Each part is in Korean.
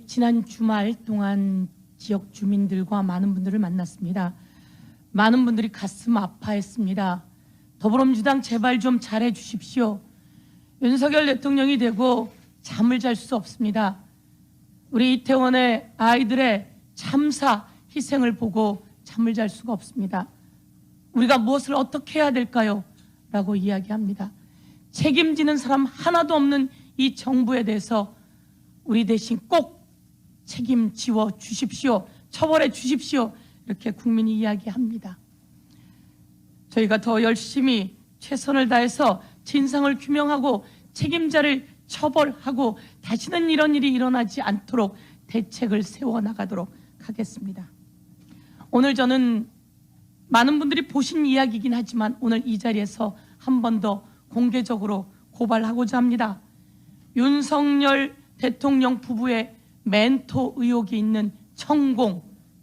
지난 주말 동안 지역 주민들과 많은 분들을 만났습니다. 많은 분들이 가슴 아파했습니다. 더불어민주당 제발 좀 잘해 주십시오. 윤석열 대통령이 되고 잠을 잘 수 없습니다. 우리 이태원의 아이들의 참사 희생을 보고 잠을 잘 수가 없습니다. 우리가 무엇을 어떻게 해야 될까요? 라고 이야기합니다. 책임지는 사람 하나도 없는 이 정부에 대해서 우리 대신 꼭 책임지워 주십시오. 처벌해 주십시오. 이렇게 국민이 이야기합니다. 저희가 더 열심히 최선을 다해서 진상을 규명하고 책임자를 처벌하고 다시는 이런 일이 일어나지 않도록 대책을 세워나가도록 하겠습니다. 오늘 저는 많은 분들이 보신 이야기이긴 하지만 오늘 이 자리에서 한 번 더 공개적으로 고발하고자 합니다. 윤석열 대통령 부부의 멘토 의혹이 있는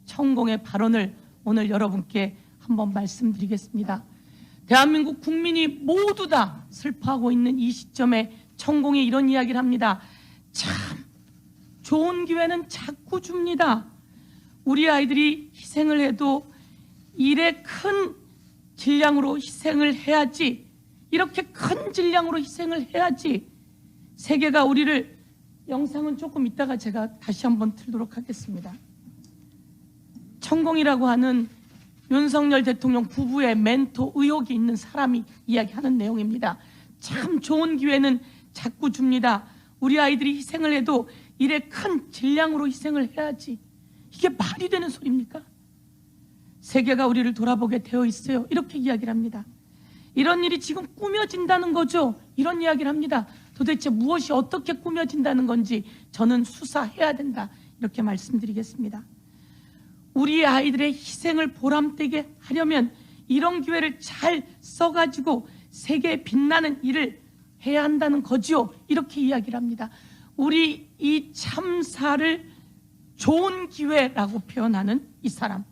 천공의 발언을 오늘 여러분께 한번 말씀드리겠습니다. 대한민국 국민이 모두 다 슬퍼하고 있는 이 시점에 천공이 이런 이야기를 합니다. 참 좋은 기회는 자꾸 줍니다. 우리 아이들이 희생을 해도 이래 큰 질량으로 희생을 해야지, 이렇게 큰 질량으로 희생을 해야지 세계가 우리를, 영상은 조금 이따가 제가 다시 한번 틀도록 하겠습니다. 천공이라고 하는 윤석열 대통령 부부의 멘토 의혹이 있는 사람이 이야기하는 내용입니다. 참 좋은 기회는 자꾸 줍니다. 우리 아이들이 희생을 해도 이래 큰 질량으로 희생을 해야지. 이게 말이 되는 소리입니까? 세계가 우리를 돌아보게 되어 있어요. 이렇게 이야기를 합니다. 이런 일이 지금 꾸며진다는 거죠. 이런 이야기를 합니다. 도대체 무엇이 어떻게 꾸며진다는 건지 저는 수사해야 된다. 이렇게 말씀드리겠습니다. 우리 아이들의 희생을 보람되게 하려면 이런 기회를 잘 써가지고 세계에 빛나는 일을 해야 한다는 거지요. 이렇게 이야기를 합니다. 우리 이 참사를 좋은 기회라고 표현하는 이 사람,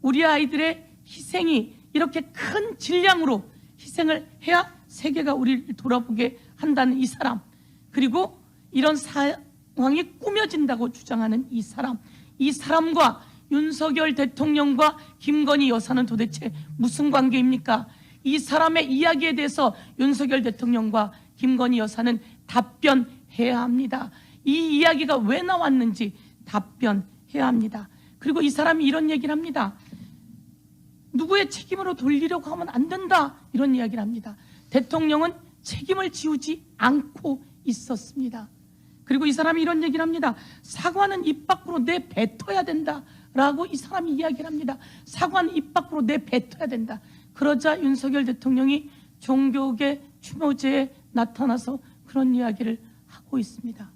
우리 아이들의 희생이 이렇게 큰 질량으로 희생을 해야 세계가 우리를 돌아보게 한다는 이 사람, 그리고 이런 상황이 꾸며진다고 주장하는 이 사람, 이 사람과 윤석열 대통령과 김건희 여사는 도대체 무슨 관계입니까? 이 사람의 이야기에 대해서 윤석열 대통령과 김건희 여사는 답변해야 합니다. 이 이야기가 왜 나왔는지 답변해야 합니다. 그리고 이 사람이 이런 얘기를 합니다. 누구의 책임으로 돌리려고 하면 안 된다, 이런 이야기를 합니다. 대통령은 책임을 지우지 않고 있었습니다. 그리고 이 사람이 이런 얘기를 합니다. 사과는 입 밖으로 내뱉어야 된다 라고 이 사람이 이야기를 합니다. 사과는 입 밖으로 내뱉어야 된다. 그러자 윤석열 대통령이 종교계 추모제에 나타나서 그런 이야기를 하고 있습니다.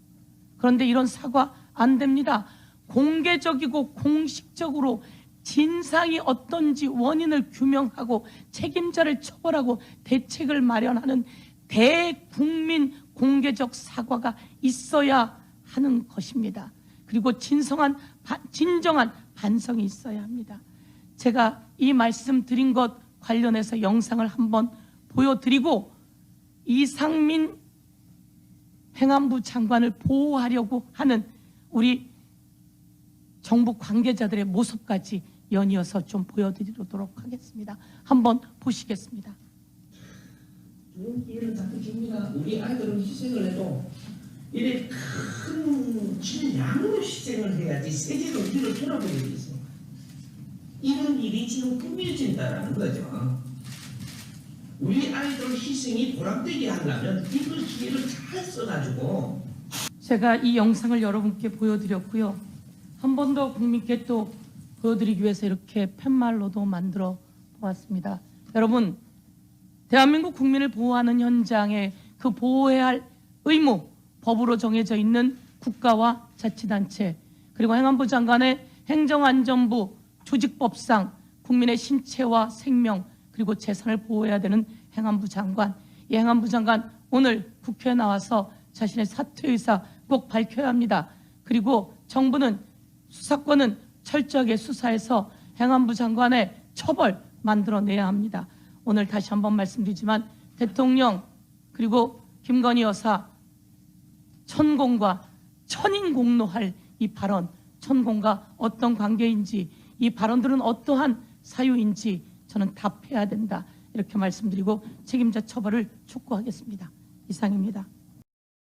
그런데 이런 사과 안 됩니다. 공개적이고 공식적으로 진상이 어떤지 원인을 규명하고 책임자를 처벌하고 대책을 마련하는 대국민 공개적 사과가 있어야 하는 것입니다. 그리고 진정한 반성이 있어야 합니다. 제가 이 말씀 드린 것 관련해서 영상을 한번 보여드리고 이상민 행안부 장관을 보호하려고 하는 우리 정부 관계자들의 모습까지 연이어서 좀 보여드리도록 하겠습니다. 한번 보시겠습니다. 좋은 기회를 자꾸 줍니다. 우리 아이들은 희생을 해도 이래 큰 질량으로 희생을 해야지 세계가 우리를 돌아보게 돼 있어. 이런 일이 지금 꾸며진다는 거죠. 우리 아이들 희생이 보람되게 하려면 이걸 기회를 잘 써가지고. 제가 이 영상을 여러분께 보여드렸고요. 한 번 더 국민께 또 보여드리기 위해서 이렇게 팻말로도 만들어 보았습니다. 여러분, 대한민국 국민을 보호하는 현장에 그 보호해야 할 의무, 법으로 정해져 있는 국가와 자치단체, 그리고 행안부 장관의 행정안전부 조직법상 국민의 신체와 생명 그리고 재산을 보호해야 되는 행안부 장관, 이 행안부 장관 오늘 국회에 나와서 자신의 사퇴 의사 꼭 밝혀야 합니다. 그리고 정부는 수사권은 철저하게 수사해서 행안부 장관의 처벌 만들어내야 합니다. 오늘 다시 한번 말씀드리지만 대통령 그리고 김건희 여사 천공과 천인공노할 이 발언, 천공과 어떤 관계인지, 이 발언들은 어떠한 사유인지 저는 답해야 된다, 이렇게 말씀드리고 책임자 처벌을 촉구하겠습니다. 이상입니다.